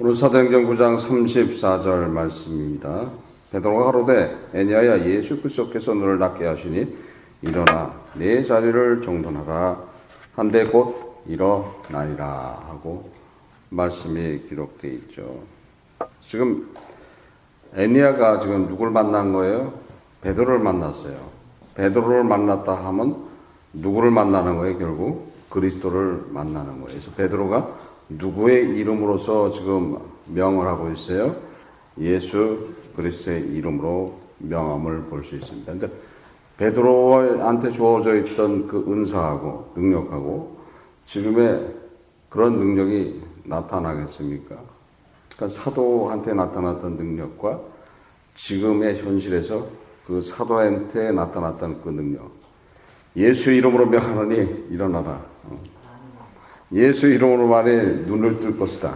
오늘 사도행전 9장 34절 말씀입니다. 베드로가 가로되 애니아야 예수 그리스도께서 너를 낫게 하시니 일어나 내 자리를 정돈하라 한데 곧 일어나리라 하고 말씀이 기록되어 있죠. 지금 애니아가 지금 누굴 만난 거예요? 베드로를 만났어요. 베드로를 만났다 하면 누구를 만나는 거예요? 결국 그리스도를 만나는 거예요. 그래서 베드로가 누구의 이름으로서 지금 명을 하고 있어요? 예수 그리스도의 이름으로 명함을 볼 수 있습니다. 근데 베드로한테 주어져 있던 그 은사하고 능력하고 지금의 그런 능력이 나타나겠습니까? 그러니까 사도한테 나타났던 능력과 지금의 현실에서 그 사도한테 나타났던 그 능력. 예수 이름으로 명하노니 일어나라. 예수 이름으로 말해 눈을 뜰 것이다.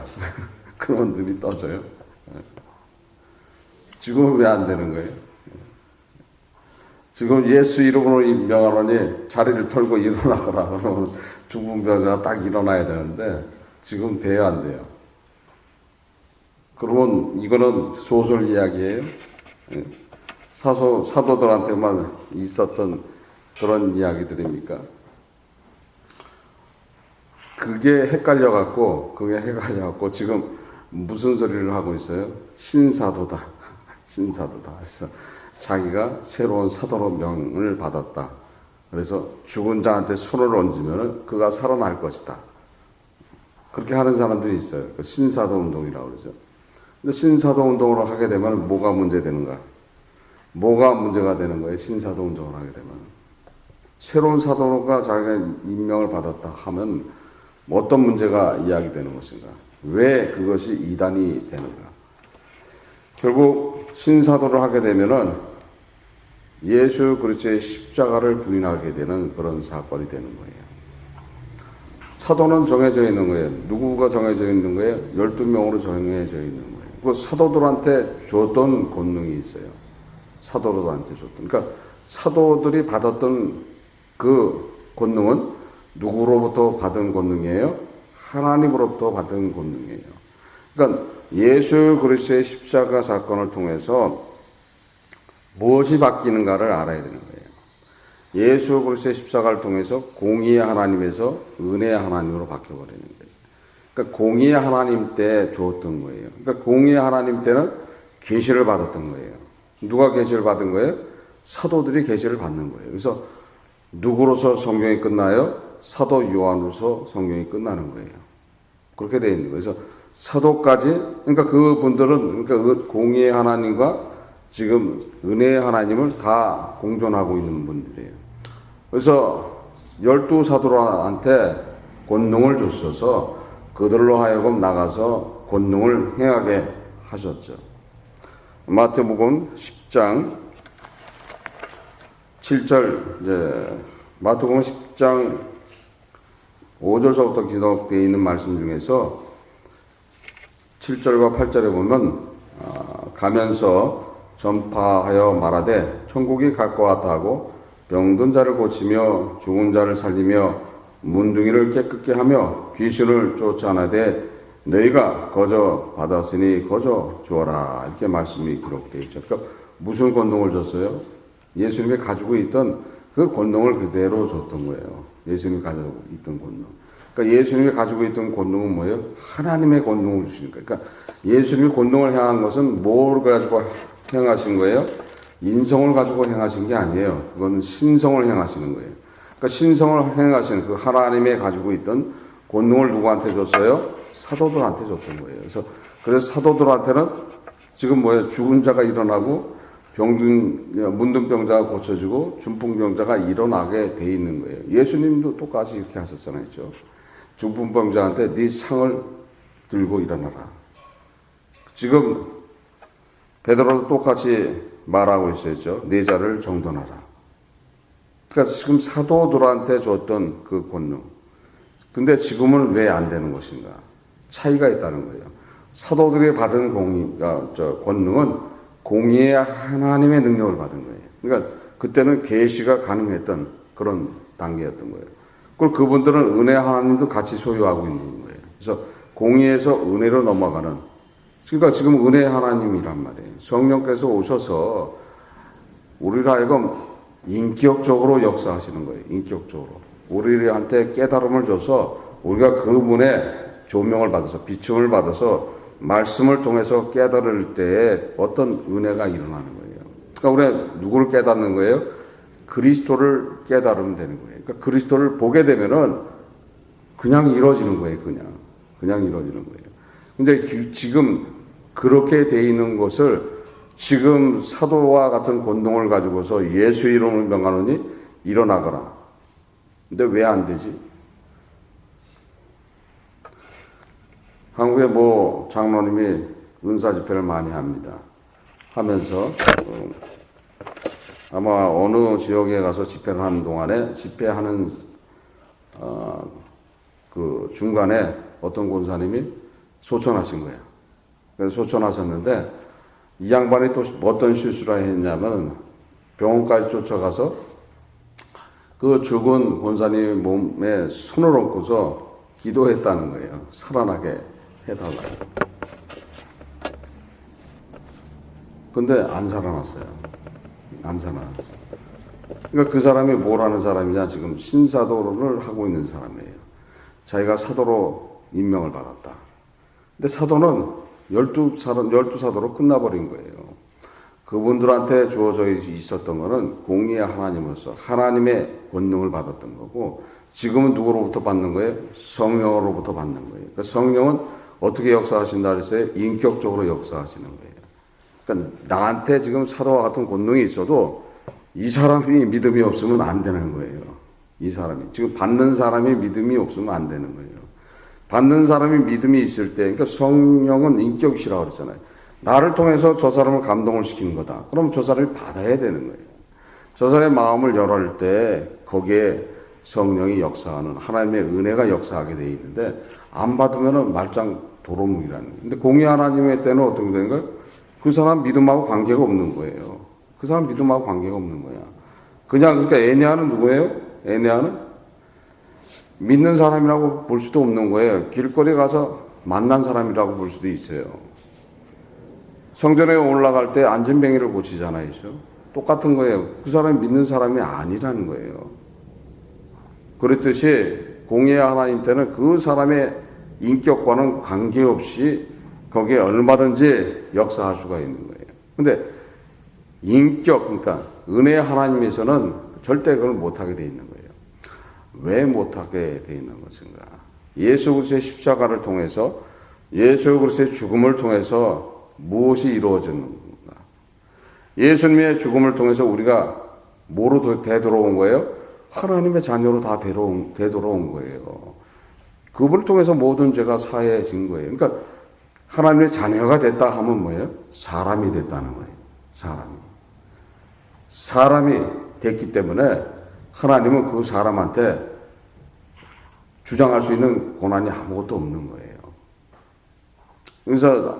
그러면 눈이 떠져요. 지금은 왜 안 되는 거예요? 지금 예수 이름으로 명하노니 자리를 털고 일어나거라. 그러면 죽은 병자가 딱 일어나야 되는데 지금 돼야 안 돼요. 그러면 이거는 소설 이야기예요. 사도들한테만 있었던 그런 이야기들입니까? 그게 헷갈려갖고 지금 무슨 소리를 하고 있어요? 신사도다. 신사도다. 그래서 자기가 새로운 사도로 명을 받았다. 그래서 죽은 자한테 손을 얹으면 그가 살아날 것이다. 그렇게 하는 사람들이 있어요. 신사도 운동이라고 그러죠. 근데 신사도 운동을 하게 되면 뭐가 문제되는가? 뭐가 문제가 되는 거예요? 신사도 운동을 하게 되면. 새로운 사도가 자기가 임명을 받았다 하면 어떤 문제가 이야기되는 것인가? 왜 그것이 이단이 되는가? 결국 신사도를 하게 되면은 예수 그리스도의 십자가를 부인하게 되는 그런 사건이 되는 거예요. 사도는 정해져 있는 거예요. 누구가 정해져 있는 거예요? 12명으로 정해져 있는 거예요. 그 사도들한테 줬던 권능이 있어요. 사도들한테 줬던. 그러니까 사도들이 받았던 그 권능은 누구로부터 받은 권능이에요? 하나님으로부터 받은 권능이에요. 그러니까 예수 그리스도의 십자가 사건을 통해서 무엇이 바뀌는가를 알아야 되는 거예요. 예수 그리스도의 십자가를 통해서 공의의 하나님에서 은혜의 하나님으로 바뀌어버리는 거예요. 그러니까 공의의 하나님 때 주었던 거예요. 그러니까 공의의 하나님 때는 계시를 받았던 거예요. 누가 계시를 받은 거예요? 사도들이 계시를 받는 거예요. 그래서 누구로서 성경이 끝나요? 사도 요한으로서 성경이 끝나는 거예요. 그렇게 되어 있는 거예요. 그래서 사도까지, 그러니까 그분들은, 그러니까 공의의 하나님과 지금 은혜의 하나님을 다 공존하고 있는 분들이에요. 그래서 12사도한테 권능을 주셔서 그들로 하여금 나가서 권능을 행하게 하셨죠. 마태복음 10장 7절, 마태복음 10장 5절서부터 기록되어 있는 말씀 중에서 7절과 8절에 보면 가면서 전파하여 말하되 천국이 갈 것 같아 하고 병든 자를 고치며 죽은 자를 살리며 문둥이를 깨끗게 하며 귀신을 쫓아내되 너희가 거저 받았으니 거저 주어라. 이렇게 말씀이 기록되어 있죠. 그러니까 무슨 권능을 줬어요? 예수님이 가지고 있던 그 권능을 그대로 줬던 거예요. 예수님이 가지고 있던 권능. 그러니까 예수님이 가지고 있던 권능은 뭐예요? 하나님의 권능을 주시는 거예요. 그러니까 예수님이 권능을 행한 것은 뭘 가지고 행하신 거예요? 인성을 가지고 행하신 게 아니에요. 그건 신성을 행하시는 거예요. 그러니까 신성을 행하신 그 하나님의 가지고 있던 권능을 누구한테 줬어요? 사도들한테 줬던 거예요. 그래서 사도들한테는 지금 뭐예요? 죽은 자가 일어나고 문둥병자가 고쳐지고 중풍병자가 일어나게 돼 있는 거예요. 예수님도 똑같이 이렇게 하셨잖아요. 중풍병자한테 네 상을 들고 일어나라. 지금 베드로도 똑같이 말하고 있었죠. 네 자를 정돈하라. 그러니까 지금 사도들한테 줬던 그 권능. 근데 지금은 왜 안 되는 것인가? 차이가 있다는 거예요. 사도들이 받은 권능은 공의의 하나님의 능력을 받은 거예요. 그러니까 그때는 계시가 가능했던 그런 단계였던 거예요. 그리고 그분들은 은혜 하나님도 같이 소유하고 있는 거예요. 그래서 공의에서 은혜로 넘어가는 그러니까 지금 은혜 하나님이란 말이에요. 성령께서 오셔서 우리를 하여금 인격적으로 역사하시는 거예요. 인격적으로. 우리한테 깨달음을 줘서 우리가 그분의 조명을 받아서 비춤을 받아서 말씀을 통해서 깨달을 때에 어떤 은혜가 일어나는 거예요. 그러니까 우리가 누구를 깨닫는 거예요? 그리스도를 깨달으면 되는 거예요. 그러니까 그리스도를 보게 되면은 그냥 이루어지는 거예요. 그냥 이루어지는 거예요. 근데 지금 그렇게 돼 있는 것을 지금 사도와 같은 권능을 가지고서 예수 이름을 명하노니 일어나거라. 근데 왜 안 되지? 한국에 뭐 장로님이 은사 집회를 많이 합니다. 하면서 아마 어느 지역에 가서 집회를 하는 동안에 집회하는 그 중간에 어떤 권사님이 소천하신 거예요. 그래서 소천하셨는데 이 양반이 또 어떤 실수를 했냐면 병원까지 쫓아가서 그 죽은 권사님 몸에 손을 얹고서 기도했다는 거예요. 살아나게 해달라고. 근데 안 살아났어요. 안 살아났어요. 그러니까 그 사람이 뭘 하는 사람이냐? 지금 신사도를 하고 있는 사람이에요. 자기가 사도로 임명을 받았다. 근데 사도는 12사도로 끝나버린 거예요. 그분들한테 주어져 있었던 거는 공의의 하나님으로서 하나님의 권능을 받았던 거고, 지금은 누구로부터 받는 거예요? 성령으로부터 받는 거예요. 그러니까 성령은 어떻게 역사하신다 그랬어요? 인격적으로 역사하시는 거예요. 그러니까 나한테 지금 사도와 같은 권능이 있어도 이 사람이 믿음이 없으면 안 되는 거예요. 이 사람이. 지금 받는 사람이 믿음이 없으면 안 되는 거예요. 받는 사람이 믿음이 있을 때, 그러니까 성령은 인격이시라고 그랬잖아요. 나를 통해서 저 사람을 감동을 시키는 거다. 그럼 저 사람이 받아야 되는 거예요. 저 사람의 마음을 열을 때 거기에 성령이 역사하는 하나님의 은혜가 역사하게 돼 있는데 안 받으면은 말짱 도루묵이라는 거예요. 근데 공의 하나님의 때는 어떻게 되는 거예요? 그 사람 믿음하고 관계가 없는 거예요. 그 사람 믿음하고 관계가 없는 거야. 그냥 그러니까 애니아는 누구예요? 애니아는 믿는 사람이라고 볼 수도 없는 거예요. 길거리 가서 만난 사람이라고 볼 수도 있어요. 성전에 올라갈 때 안전뱅이를 고치잖아요. 똑같은 거예요. 그 사람이 믿는 사람이 아니라는 거예요. 그렇듯이 공의의 하나님 때는 그 사람의 인격과는 관계없이 거기에 얼마든지 역사할 수가 있는 거예요. 근데 인격, 그러니까 은혜의 하나님에서는 절대 그걸 못하게 돼 있는 거예요. 왜 못하게 돼 있는 것인가? 예수 그리스도의 십자가를 통해서, 예수 그리스도의 죽음을 통해서 무엇이 이루어졌는가? 예수님의 죽음을 통해서 우리가 뭐로 되돌아온 거예요? 하나님의 자녀로 다 되돌아온 거예요. 그분을 통해서 모든 죄가 사해진 거예요. 그러니까 하나님의 자녀가 됐다 하면 뭐예요? 사람이 됐다는 거예요. 사람이 됐기 때문에 하나님은 그 사람한테 주장할 수 있는 권한이 아무것도 없는 거예요. 그래서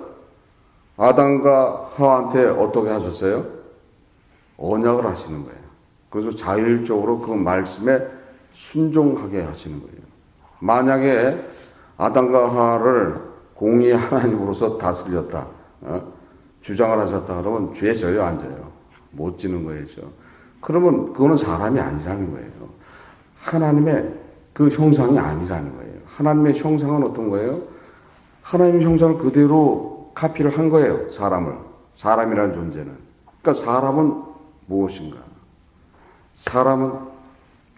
아담과 하와한테 어떻게 하셨어요? 언약을 하시는 거예요. 그래서 자율적으로 그 말씀에 순종하게 하시는 거예요. 만약에 아담과 하와를 공의의 하나님으로서 다스렸다, 주장을 하셨다 그러면 죄 져요, 안 져요? 못 지는 거예요. 그러면 그거는 사람이 아니라는 거예요. 하나님의 그 형상이 아니라는 거예요. 하나님의 형상은 어떤 거예요? 하나님의 형상을 그대로 카피를 한 거예요. 사람이라는 존재는. 그러니까 사람은 무엇인가? 사람은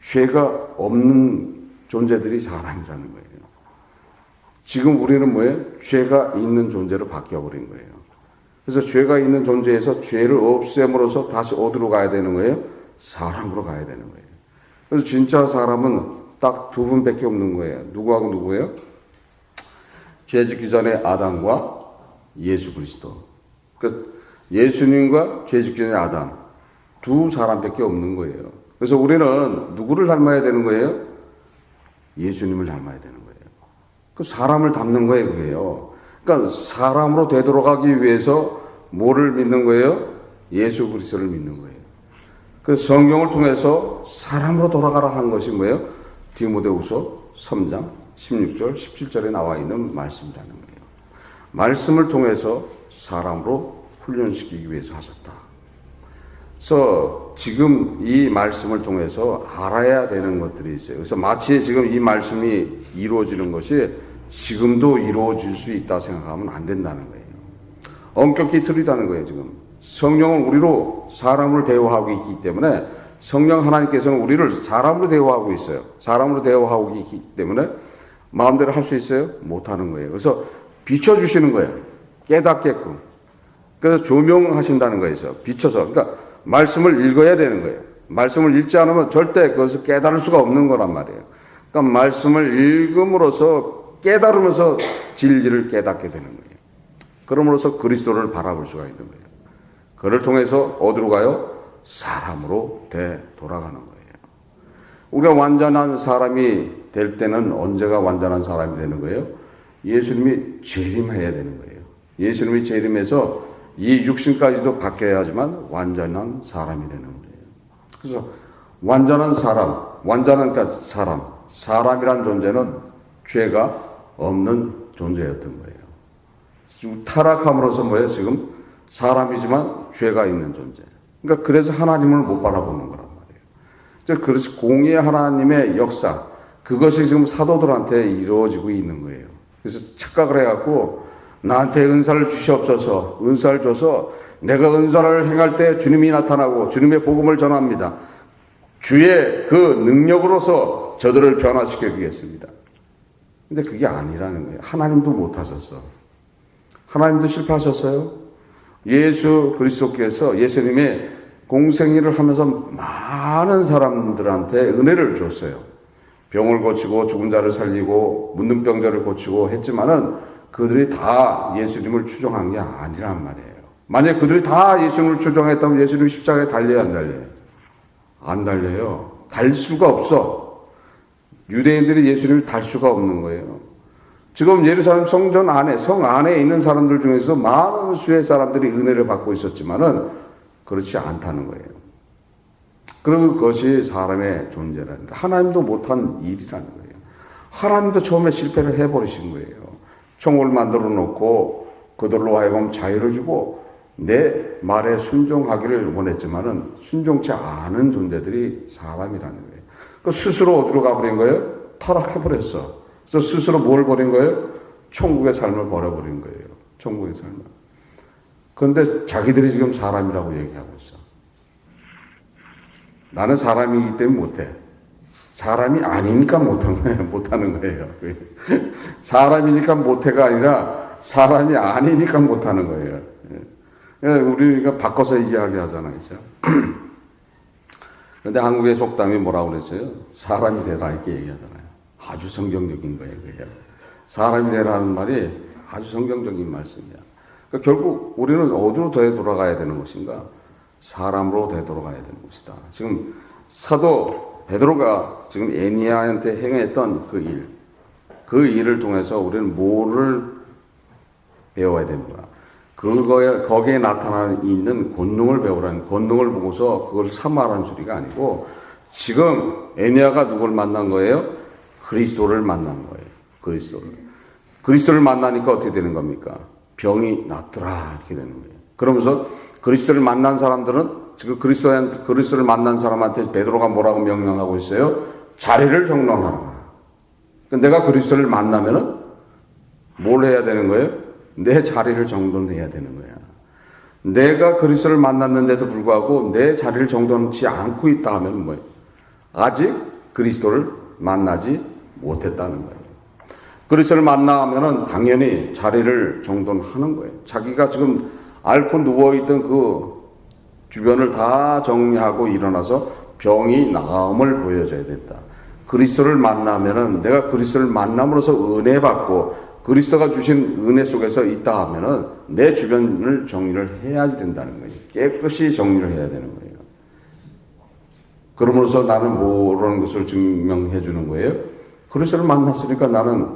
죄가 없는 존재들이 사람이라는 거예요. 지금 우리는 뭐예요? 죄가 있는 존재로 바뀌어버린 거예요. 그래서 죄가 있는 존재에서 죄를 없앰으로써 다시 어디로 가야 되는 거예요? 사람으로 가야 되는 거예요. 그래서 진짜 사람은 딱 두 분밖에 없는 거예요. 누구하고 누구예요? 죄 짓기 전에 아담과 예수 그리스도. 그러니까 예수님과 죄 짓기 전에 아담. 두 사람밖에 없는 거예요. 그래서 우리는 누구를 닮아야 되는 거예요? 예수님을 닮아야 되는 거예요. 그 사람을 닮는 거예요, 그게요. 그러니까 사람으로 되돌아가기 위해서 뭐를 믿는 거예요? 예수 그리스도를 믿는 거예요. 그 성경을 통해서 사람으로 돌아가라 한 것이 뭐예요? 디모데후서 3장 16절, 17절에 나와 있는 말씀이라는 거예요. 말씀을 통해서 사람으로 훈련시키기 위해서 하셨다. 그래서 지금 이 말씀을 통해서 알아야 되는 것들이 있어요. 그래서 마치 지금 이 말씀이 이루어지는 것이 지금도 이루어질 수 있다 생각하면 안 된다는 거예요. 엄격히 틀리다는 거예요. 지금 성령은 우리로 사람을 대우하고 있기 때문에 성령 하나님께서는 우리를 사람으로 대우하고 있어요. 사람으로 대우하고 있기 때문에 마음대로 할 수 있어요? 못하는 거예요. 그래서 비춰주시는 거예요. 깨닫게끔. 그래서 조명하신다는 거예요. 비춰서. 그러니까 말씀을 읽어야 되는 거예요. 말씀을 읽지 않으면 절대 그것을 깨달을 수가 없는 거란 말이에요. 그러니까 말씀을 읽음으로써 깨달으면서 진리를 깨닫게 되는 거예요. 그럼으로써 그리스도를 바라볼 수가 있는 거예요. 그를 통해서 어디로 가요? 사람으로 되돌아가는 거예요. 우리가 완전한 사람이 될 때는 언제가 완전한 사람이 되는 거예요? 예수님이 재림해야 되는 거예요. 예수님이 재림해서 이 육신까지도 바뀌어야 하지만 완전한 사람이 되는 거예요. 그래서 완전한 사람, 그러니까 사람이란 존재는 죄가 없는 존재였던 거예요. 지금 타락함으로써 뭐예요? 지금 사람이지만 죄가 있는 존재. 그러니까 그래서 하나님을 못 바라보는 거란 말이에요. 그래서 공의의 하나님의 역사, 그것이 지금 사도들한테 이루어지고 있는 거예요. 그래서 착각을 해갖고 나한테 은사를 주시옵소서, 은사를 줘서 내가 은사를 행할 때 주님이 나타나고 주님의 복음을 전합니다. 주의 그 능력으로서 저들을 변화시켜 주겠습니다. 근데 그게 아니라는 거예요. 하나님도 못하셨어. 하나님도 실패하셨어요. 예수 그리스도께서 예수님의 공생일을 하면서 많은 사람들한테 은혜를 줬어요. 병을 고치고 죽은 자를 살리고 문둥병자를 고치고 했지만은 그들이 다 예수님을 추종한 게 아니란 말이에요. 만약 그들이 다 예수님을 추종했다면 예수님 십자가에 달려야 안 달려요? 안 달려요. 달 수가 없어. 유대인들이 예수님을 달 수가 없는 거예요. 지금 예루살렘 성전 안에, 성 안에 있는 사람들 중에서 많은 수의 사람들이 은혜를 받고 있었지만은 그렇지 않다는 거예요. 그리고 그것이 사람의 존재라는 거예요. 하나님도 못한 일이라는 거예요. 하나님도 처음에 실패를 해버리신 거예요. 총을 만들어 놓고 그들로 하여금 자유를 주고 내 말에 순종하기를 원했지만은 순종치 않은 존재들이 사람이라는 거예요. 그 스스로 어디로 가버린 거예요? 타락해버렸어. 그래서 스스로 뭘 버린 거예요? 천국의 삶을 버려버린 거예요. 천국의 삶을. 그런데 자기들이 지금 사람이라고 얘기하고 있어. 나는 사람이기 때문에 못해. 사람이 아니니까 못하는 거예요. 사람이니까 못해가 아니라 사람이 아니니까 못하는 거예요. 우리가 바꿔서 이야기하잖아요. 그렇죠? 그런데 한국의 속담이 뭐라고 그랬어요? 사람이 되라 이렇게 얘기하잖아요. 아주 성경적인 거예요. 그게. 사람이 되라는 말이 아주 성경적인 말씀이야. 그러니까 결국 우리는 어디로 되돌아가야 되는 것인가? 사람으로 되돌아가야 되는 것이다. 지금 사도 베드로가 지금 에니야한테 행했던 그 일을 통해서 우리는 뭐를 배워야 되는 거야? 거기에 나타나 있는 권능을 배우라는, 권능을 보고서 그걸 삼아라는 소리가 아니고, 지금 에니야가 누굴 만난 거예요? 그리스도를 만난 거예요. 그리스도를 만나니까 어떻게 되는 겁니까? 병이 낫더라 이렇게 되는 거예요. 그러면서 그리스도를 만난 사람들은 지금 그리스도를 만난 사람한테 베드로가 뭐라고 명령하고 있어요? 자리를 정돈하라. 내가 그리스도를 만나면은 뭘 해야 되는 거예요? 내 자리를 정돈해야 되는 거야. 내가 그리스도를 만났는데도 불구하고 내 자리를 정돈치 않고 있다 하면 뭐예요? 아직 그리스도를 만나지 못했다는 거예요. 그리스도를 만나면은 당연히 자리를 정돈하는 거예요. 자기가 지금 앓고 누워있던 그 주변을 다 정리하고 일어나서 병이 나음을 보여줘야 된다. 그리스도를 만나면은 내가 그리스도를 만남으로써 은혜 받고 그리스도가 주신 은혜 속에서 있다 하면은 내 주변을 정리를 해야지 된다는 거예요. 깨끗이 정리를 해야 되는 거예요. 그러므로서 나는 뭐라는 것을 증명해 주는 거예요. 그리스도를 만났으니까 나는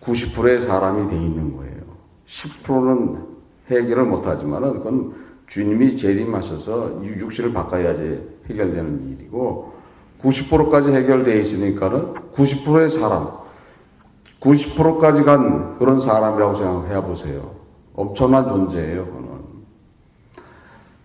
90%의 사람이 돼 있는 거예요. 10%는 해결을 못하지만은 그건 주님이 재림하셔서 육신을 바꿔야지 해결되는 일이고 90%까지 해결되어 있으니까는 90%의 사람, 90%까지 간 그런 사람이라고 생각해 보세요. 엄청난 존재예요, 그는.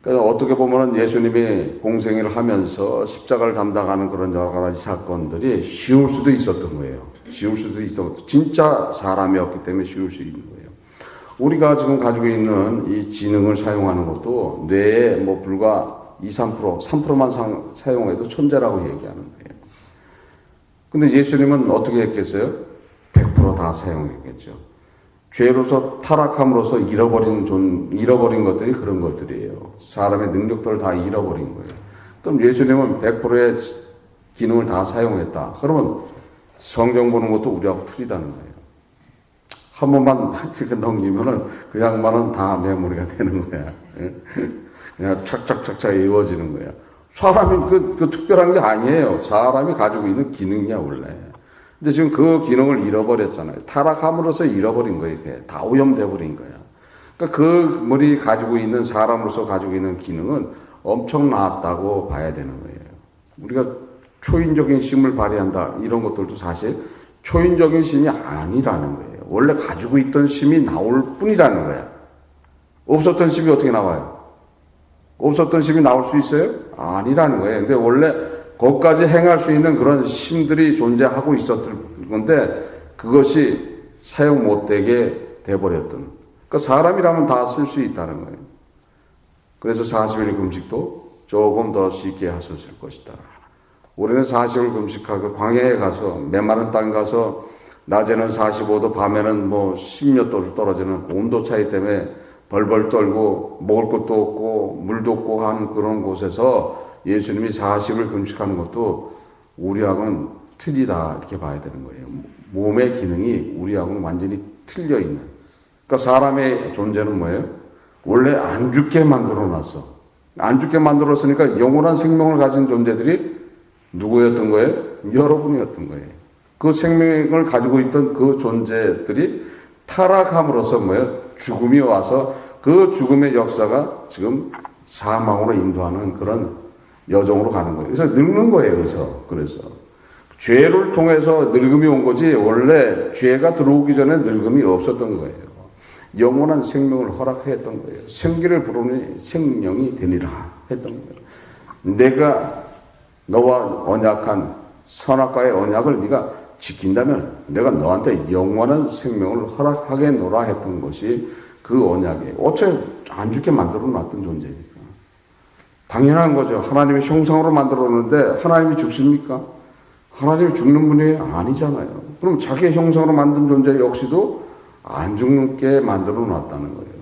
그러니까 어떻게 보면 예수님이 공생애를 하면서 십자가를 담당하는 그런 여러 가지 사건들이 쉬울 수도 있었던 거예요. 쉬울 수도 있었고, 진짜 사람이었기 때문에 쉬울 수 있는 거예요. 우리가 지금 가지고 있는 이 지능을 사용하는 것도 뇌에 뭐 불과 2, 3%만 사용해도 천재라고 얘기하는 거예요. 근데 예수님은 어떻게 했겠어요? 100% 다 사용했겠죠. 죄로서 타락함으로써 잃어버린 것들이 그런 것들이에요. 사람의 능력들을 다 잃어버린 거예요. 그럼 예수님은 100%의 기능을 다 사용했다. 그러면 성경 보는 것도 우리하고 틀리다는 거예요. 한 번만 이렇게 넘기면은 그 양반은 다 메모리가 되는 거야. 그냥 착착착착 이루어지는 거야. 사람이 그 특별한 게 아니에요. 사람이 가지고 있는 기능이야, 원래. 근데 지금 그 기능을 잃어버렸잖아요. 타락함으로써 잃어버린 거예요. 다 오염돼 버린 거야. 그러니까 그 머리 가지고 있는 사람으로서 가지고 있는 기능은 엄청났다고 봐야 되는 거예요. 우리가 초인적인 힘을 발휘한다 이런 것들도 사실 초인적인 힘이 아니라는 거예요. 원래 가지고 있던 힘이 나올 뿐이라는 거야. 없었던 힘이 어떻게 나와요? 없었던 힘이 나올 수 있어요? 아니라는 거예요. 근데 원래 거기까지 행할 수 있는 그런 힘들이 존재하고 있었던 건데 그것이 사용 못되게 돼버렸던. 그러니까 사람이라면 다 쓸 수 있다는 거예요. 그래서 40일 금식도 조금 더 쉽게 하셨을 것이다. 우리는 40일 금식하고 광야에 가서 메마른 땅 가서 낮에는 45도 밤에는 뭐 10몇 도로 떨어지는 온도 차이 때문에 벌벌 떨고 먹을 것도 없고 물도 없고 하는 그런 곳에서 예수님이 40을 금식하는 것도 우리하고는 틀리다 이렇게 봐야 되는 거예요. 몸의 기능이 우리하고는 완전히 틀려 있는. 그러니까 사람의 존재는 뭐예요? 원래 안 죽게 만들어 놨어. 안 죽게 만들었으니까 영원한 생명을 가진 존재들이 누구였던 거예요? 여러분이었던 거예요. 그 생명을 가지고 있던 그 존재들이 타락함으로써 뭐예요? 죽음이 와서 그 죽음의 역사가 지금 사망으로 인도하는 그런 여정으로 가는 거예요. 그래서 늙는 거예요. 그래서 죄를 통해서 늙음이 온 거지 원래 죄가 들어오기 전에 늙음이 없었던 거예요. 영원한 생명을 허락했던 거예요. 생기를 부르니 생명이 되니라 했던 거예요. 내가 너와 언약한 선악과의 언약을 네가 지킨다면 내가 너한테 영원한 생명을 허락하겠노라 했던 것이 그 언약이에요. 어째 안 죽게 만들어 놨던 존재니까. 당연한 거죠. 하나님의 형상으로 만들어 놓는데 하나님이 죽습니까? 하나님이 죽는 분이 아니잖아요. 그럼 자기의 형상으로 만든 존재 역시도 안 죽게 만들어 놨다는 거예요.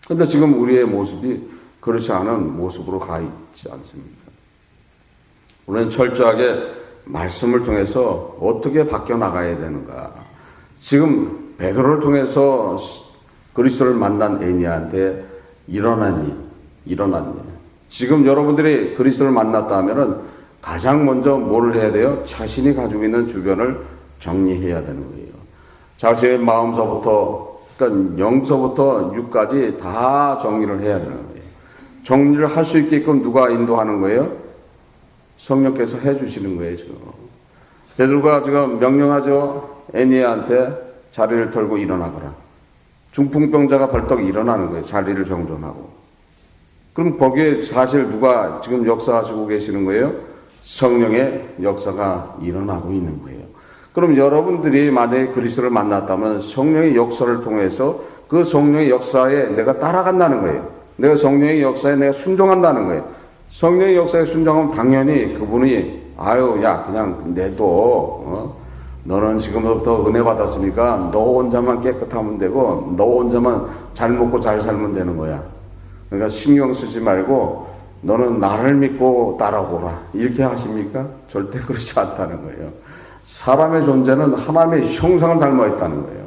그런데 지금 우리의 모습이 그렇지 않은 모습으로 가 있지 않습니까? 우리는 철저하게 말씀을 통해서 어떻게 바뀌어 나가야 되는가. 지금 베드로를 통해서 그리스도를 만난 애니한테 일어났니? 지금 여러분들이 그리스도를 만났다 하면은 가장 먼저 뭘 해야 돼요? 자신이 가지고 있는 주변을 정리해야 되는 거예요. 자신의 마음서부터, 그러니까 영서부터 육까지 다 정리를 해야 되는 거예요. 정리를 할 수 있게끔 누가 인도하는 거예요? 성령께서 해주시는 거예요, 지금. 베드로가 지금 명령하죠. 애니아한테 자리를 털고 일어나거라. 중풍병자가 벌떡 일어나는 거예요. 자리를 정돈하고. 그럼 거기에 사실 누가 지금 역사하시고 계시는 거예요? 성령의 역사가 일어나고 있는 거예요. 그럼 여러분들이 만약에 그리스도를 만났다면 성령의 역사를 통해서 그 성령의 역사에 내가 따라간다는 거예요. 내가 성령의 역사에 내가 순종한다는 거예요. 성령의 역사에 순종하면 당연히 그분이 야 그냥 내도 너는 지금부터 은혜 받았으니까 너 혼자만 깨끗하면 되고 너 혼자만 잘 먹고 잘 살면 되는 거야. 그러니까 신경 쓰지 말고 너는 나를 믿고 따라오라. 이렇게 하십니까? 절대 그렇지 않다는 거예요. 사람의 존재는 하나님의 형상을 닮아 있다는 거예요.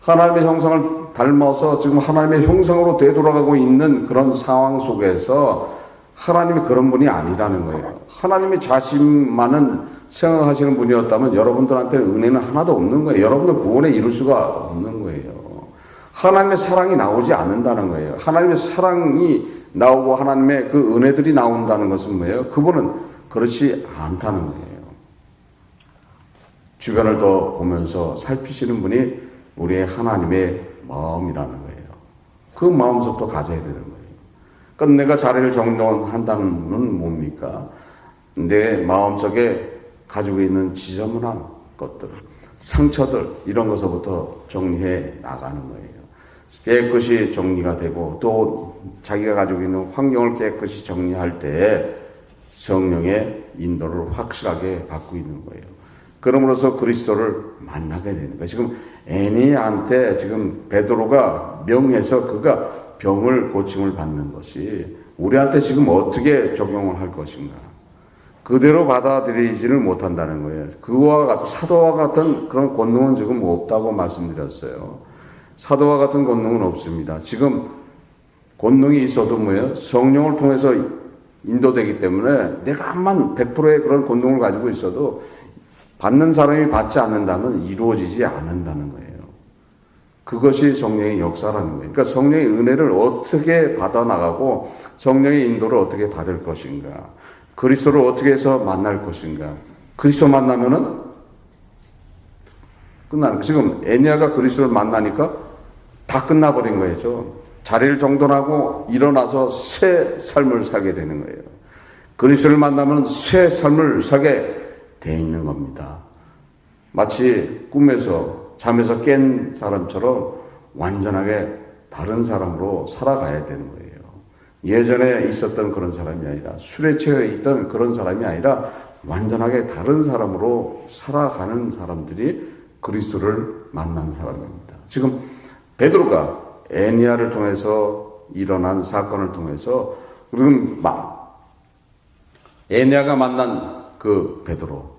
하나님의 형상을 닮아서 지금 하나님의 형상으로 되돌아가고 있는 그런 상황 속에서 하나님이 그런 분이 아니라는 거예요. 하나님이 자신만은 생각하시는 분이었다면 여러분들한테 은혜는 하나도 없는 거예요. 여러분들 구원에 이룰 수가 없는 거예요. 하나님의 사랑이 나오지 않는다는 거예요. 하나님의 사랑이 나오고 하나님의 그 은혜들이 나온다는 것은 뭐예요? 그분은 그렇지 않다는 거예요. 주변을 더 보면서 살피시는 분이 우리의 하나님의 마음이라는 거예요. 그 마음부터 가져야 되는 거예요. 그러니까 내가 자리를 정돈한다는 뭡니까? 내 마음속에 가지고 있는 지저분한 것들, 상처들 이런 것부터 정리해 나가는 거예요. 깨끗이 정리가 되고 또 자기가 가지고 있는 환경을 깨끗이 정리할 때 성령의 인도를 확실하게 받고 있는 거예요. 그럼으로써 그리스도를 만나게 되는 거예요. 지금 애니한테 지금 베드로가 명해서 그가 병을 고침을 받는 것이 우리한테 지금 어떻게 적용을 할 것인가? 그대로 받아들이지를 못한다는 거예요. 그와 같은 사도와 같은 그런 권능은 지금 없다고 말씀드렸어요. 사도와 같은 권능은 없습니다. 지금 권능이 있어도 뭐예요? 성령을 통해서 인도되기 때문에 내가 암만 100%의 그런 권능을 가지고 있어도 받는 사람이 받지 않는다면 이루어지지 않는다는 거예요. 그것이 성령의 역사라는 거예요. 그러니까 성령의 은혜를 어떻게 받아나가고 성령의 인도를 어떻게 받을 것인가. 그리스도를 어떻게 해서 만날 것인가. 그리스도 만나면은 끝나는 거예요. 지금 애니아가 그리스도를 만나니까 다 끝나버린 거예요. 자리를 정돈하고 일어나서 새 삶을 살게 되는 거예요. 그리스도를 만나면 새 삶을 살게 돼 있는 겁니다. 마치 꿈에서 잠에서 깬 사람처럼 완전하게 다른 사람으로 살아가야 되는 거예요. 예전에 있었던 그런 사람이 아니라 술에 취해 있던 그런 사람이 아니라 완전하게 다른 사람으로 살아가는 사람들이 그리스도를 만난 사람입니다. 지금 베드로가 애니아를 통해서 일어난 사건을 통해서 그럼 애니아가 만난 그 베드로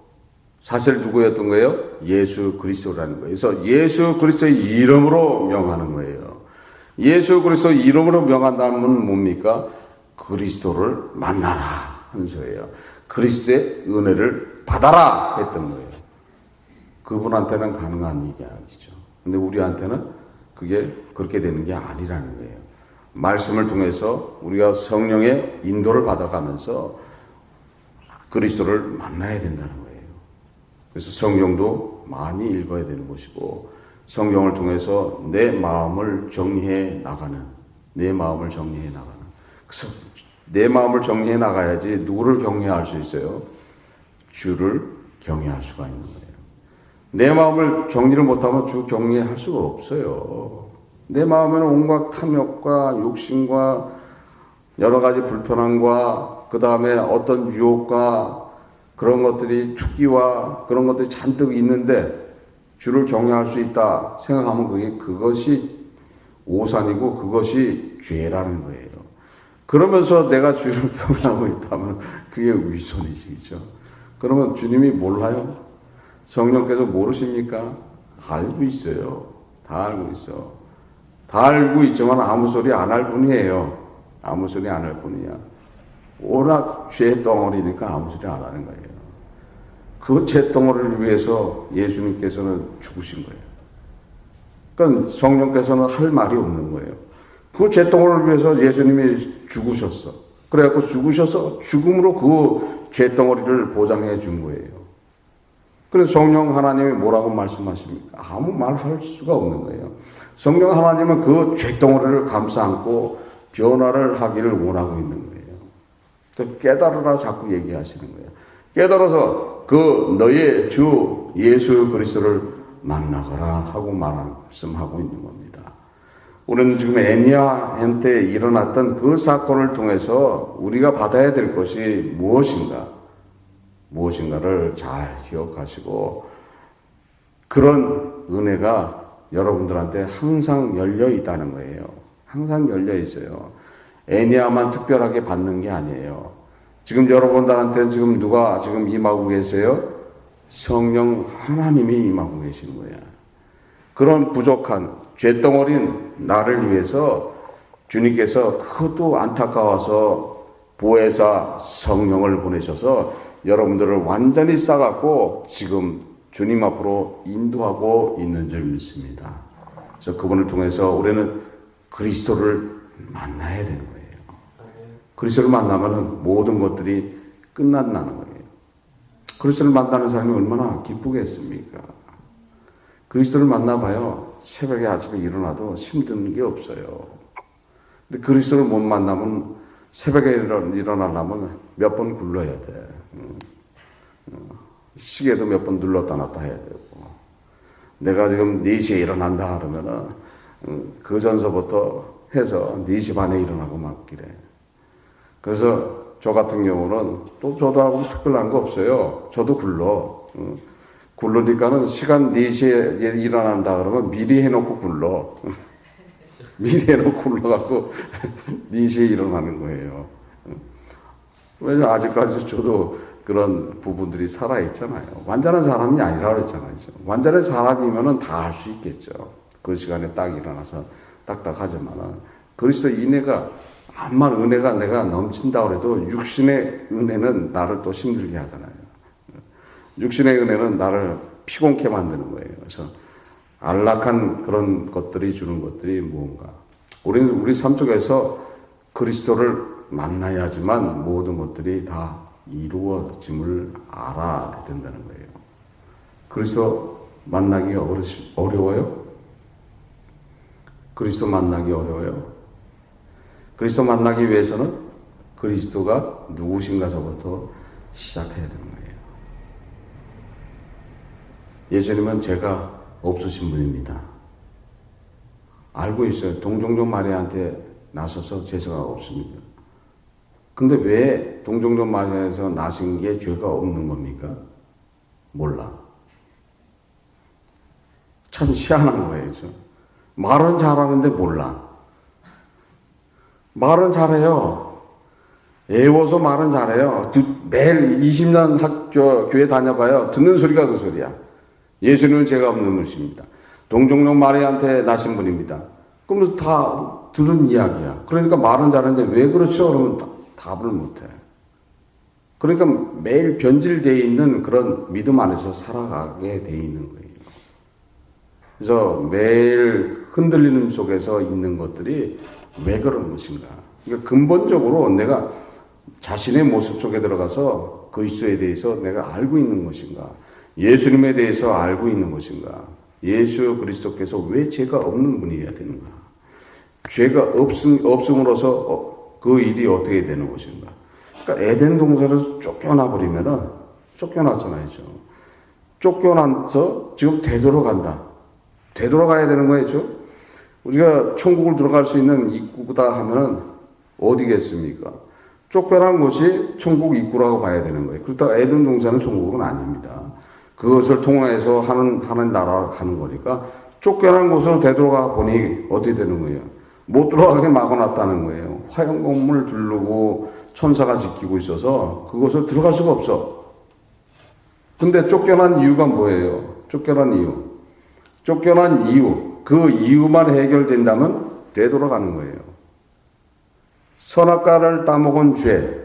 사실 누구였던 거예요? 예수 그리스도라는 거예요. 그래서 예수 그리스도의 이름으로 명하는 거예요. 예수 그리스도 이름으로 명한다면 뭡니까? 그리스도를 만나라 하는 소리예요. 그리스도의 은혜를 받아라 했던 거예요. 그분한테는 가능한 일이 아니죠. 근데 우리한테는 그게 그렇게 되는 게 아니라는 거예요. 말씀을 통해서 우리가 성령의 인도를 받아가면서 그리스도를 만나야 된다는 거예요. 그래서 성경도 많이 읽어야 되는 것이고 성경을 통해서 내 마음을 정리해 나가는 그래서 내 마음을 정리해 나가야지 누구를 경외할 수 있어요? 주를 경외할 수가 있는 거예요. 내 마음을 정리를 못하면 주 경외할 수가 없어요. 내 마음에는 온갖 탐욕과 욕심과 여러 가지 불편함과 그 다음에 어떤 유혹과 그런 것들이 투기와 그런 것들이 잔뜩 있는데 주를 경외할 수 있다 생각하면 그것이 오산이고 그것이 죄라는 거예요. 그러면서 내가 주를 경외하고 있다면 그게 위선이시죠. 그러면 주님이 몰라요? 성령께서 모르십니까? 알고 있어요. 다 알고 있어. 다 알고 있지만 아무 소리 안 할 뿐이에요. 아무 소리 안 할 뿐이야. 워낙 죄 덩어리니까 아무 소리 안 하는 거예요. 그 죄 덩어리를 위해서 예수님께서는 죽으신 거예요. 그러니까 성령께서는 할 말이 없는 거예요. 그 죄 덩어리를 위해서 예수님이 죽으셨어. 그래갖고 죽으셔서 죽음으로 그 죄 덩어리를 보장해 준 거예요. 그래서 성령 하나님이 뭐라고 말씀하십니까? 아무 말 할 수가 없는 거예요. 성령 하나님은 그 죄 덩어리를 감싸 안고 변화를 하기를 원하고 있는 거예요. 또 깨달으라 자꾸 얘기하시는 거예요. 깨달아서 그 너의 주 예수 그리스도를 만나거라 하고 말씀하고 있는 겁니다. 우리는 지금 애니아한테 일어났던 그 사건을 통해서 우리가 받아야 될 것이 무엇인가를 잘 기억하시고 그런 은혜가 여러분들한테 항상 열려 있다는 거예요. 항상 열려 있어요. 애니아만 특별하게 받는 게 아니에요. 지금 여러분들한테 지금 누가 지금 임하고 계세요? 성령 하나님이 임하고 계시는 거야. 그런 부족한 죄덩어린 나를 위해서 주님께서 그것도 안타까워서 보혜사 성령을 보내셔서 여러분들을 완전히 싸갖고 지금 주님 앞으로 인도하고 있는 줄 믿습니다. 그래서 그분을 통해서 우리는 그리스도를 만나야 되는 거예요. 그리스도를 만나면 모든 것들이 끝난다는 거예요. 그리스도를 만나는 사람이 얼마나 기쁘겠습니까? 그리스도를 만나봐요. 새벽에 아침에 일어나도 힘든 게 없어요. 근데 그리스도를 못 만나면 새벽에 일어나려면 몇 번 굴러야 돼. 시계도 몇 번 눌렀다 놨다 해야 되고. 내가 지금 4시에 일어난다 그러면은 그 전서부터 해서 4시 반에 일어나고 막 이래. 그래서 저 같은 경우는 또 저도 하고 특별한 거 없어요. 저도 굴러. 굴르니까는 시간 4시에 일어난다 그러면 미리 해놓고 굴러. 미리 해놓고 굴러갖고 4시에 일어나는 거예요. 왜냐면 아직까지 저도 그런 부분들이 살아있잖아요. 완전한 사람이 아니라 그랬잖아요. 완전한 사람이면은 다 할 수 있겠죠. 그 시간에 딱 일어나서 딱딱 하지만은 그리스도 인애가 암만 은혜가 내가 넘친다 그래도 육신의 은혜는 나를 또 힘들게 하잖아요. 육신의 은혜는 나를 피곤케 만드는 거예요. 그래서 안락한 그런 것들이 주는 것들이 무언가. 우리는 우리 삶 속에서 그리스도를 만나야지만 모든 것들이 다 이루어짐을 알아야 된다는 거예요. 그리스도 만나기 어려워요? 그리스도 만나기 어려워요? 그리스도 만나기 위해서는 그리스도가 누구신가서부터 시작해야 되는 거예요. 예수님은 죄가 없으신 분입니다. 알고 있어요. 동정녀 마리아한테 나서서 죄가 없습니다. 근데 왜 동정녀 마리아에서 나신 게 죄가 없는 겁니까? 몰라. 참 희한한 거예요. 말은 잘하는데 몰라. 말은 잘해요. 애워서 말은 잘해요. 매일 20년 교회 다녀봐요. 듣는 소리가 그 소리야. 예수님은 죄가 없는 분이십니다. 동정녀 마리아한테 나신 분입니다. 그러면 다 들은 이야기야. 그러니까 말은 잘하는데 왜 그렇죠? 그러면 답을 못해. 그러니까 매일 변질되어 있는 그런 믿음 안에서 살아가게 되어 있는 거예요. 그래서 매일 흔들리는 속에서 있는 것들이 왜 그런 것인가. 그러니까 근본적으로 내가 자신의 모습 속에 들어가서 그리스도에 대해서 내가 알고 있는 것인가. 예수님에 대해서 알고 있는 것인가. 예수 그리스도께서 왜 죄가 없는 분이어야 되는가. 죄가 없음으로써 그 일이 어떻게 되는 것인가. 그러니까 에덴 동산에서 쫓겨나 버리면은 쫓겨났잖아요. 쫓겨나서 지금 되돌아간다. 되돌아가야 되는 거죠. 우리가 천국을 들어갈 수 있는 입구다 하면은 어디겠습니까? 쫓겨난 곳이 천국 입구라고 봐야 되는 거예요. 그렇다고 에덴 동산은 천국은 아닙니다. 그것을 통해서 하는 나라로 가는 거니까 쫓겨난 곳으로 되돌아가 보니 어떻게 되는 거예요? 못 들어가게 막아놨다는 거예요. 화영공문을 두르고 천사가 지키고 있어서 그곳을 들어갈 수가 없어. 근데 쫓겨난 이유가 뭐예요? 쫓겨난 이유. 그 이유만 해결된다면 되돌아가는 거예요. 선악과를 따먹은 죄,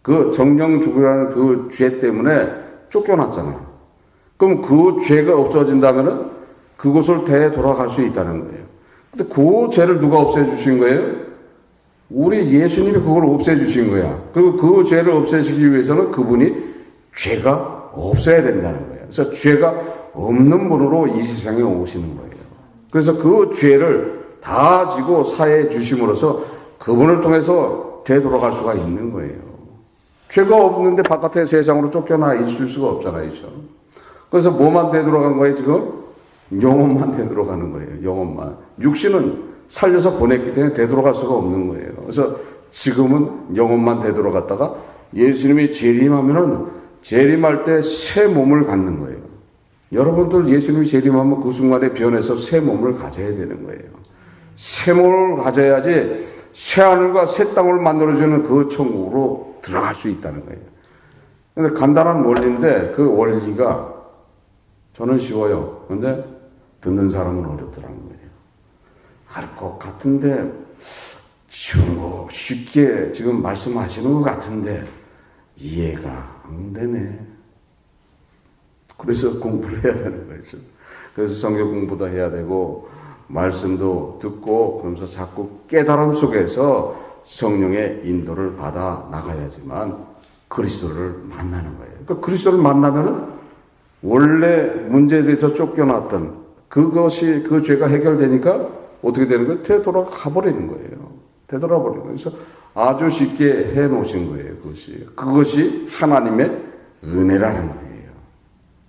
그 정령 죽으라는 그 죄 때문에 쫓겨났잖아. 그럼 그 죄가 없어진다면은 그곳을 되돌아갈 수 있다는 거예요. 근데 그 죄를 누가 없애주신 거예요? 우리 예수님이 그걸 없애주신 거야. 그리고 그 죄를 없애시기 위해서는 그분이 죄가 없어야 된다는 거예요. 그래서 죄가 없는 분으로 이 세상에 오시는 거예요. 그래서 그 죄를 다 지고 사해 주심으로써 그분을 통해서 되돌아갈 수가 있는 거예요. 죄가 없는데 바깥에 세상으로 쫓겨나 있을 수가 없잖아요. 그래서 뭐만 되돌아간 거예요, 지금? 영혼만 되돌아가는 거예요, 영혼만. 육신은 살려서 보냈기 때문에 되돌아갈 수가 없는 거예요. 그래서 지금은 영혼만 되돌아갔다가 예수님이 재림하면은 재림할 때 새 몸을 갖는 거예요. 여러분들 예수님이 재림하면 그 순간에 변해서 새 몸을 가져야 되는 거예요. 새 몸을 가져야지 새 하늘과 새 땅을 만들어주는 그 천국으로 들어갈 수 있다는 거예요. 근데 간단한 원리인데 그 원리가 저는 쉬워요. 근데 듣는 사람은 어렵더라는 거예요. 알 것 같은데 쉬운 거 쉽게 지금 말씀하시는 것 같은데 이해가 안 되네. 그래서 공부를 해야 되는 거죠. 그래서 성경 공부도 해야 되고 말씀도 듣고 그러면서 자꾸 깨달음 속에서 성령의 인도를 받아 나가야지만 그리스도를 만나는 거예요. 그러니까 그리스도를 만나면은 원래 문제에 대해서 쫓겨났던 그것이 그 죄가 해결되니까 어떻게 되는 거예요? 되돌아가 버리는 거예요. 되돌아 버리는 거예요. 그래서 아주 쉽게 해 놓으신 거예요. 그것이 하나님의 은혜라는 거예요.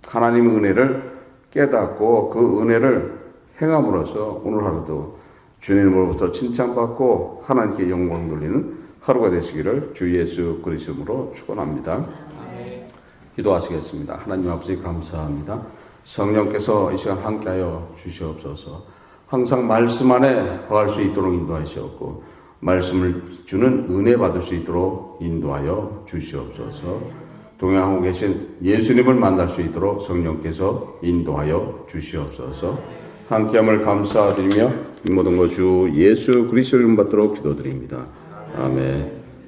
하나님의 은혜를 깨닫고 그 은혜를 행함으로써 오늘 하루도 주님으로부터 칭찬받고 하나님께 영광 돌리는 하루가 되시기를 주 예수 그리스도로 축원합니다. 기도하시겠습니다. 하나님 아버지 감사합니다. 성령께서 이 시간 함께하여 주시옵소서. 항상 말씀 안에 거할 수 있도록 인도하시옵고 말씀을 주는 은혜 받을 수 있도록 인도하여 주시옵소서. 동행하고 계신 예수님을 만날 수 있도록 성령께서 인도하여 주시옵소서. 함께함을 감사드리며 이 모든 것 주 예수 그리스도를 받도록 기도드립니다. 아멘.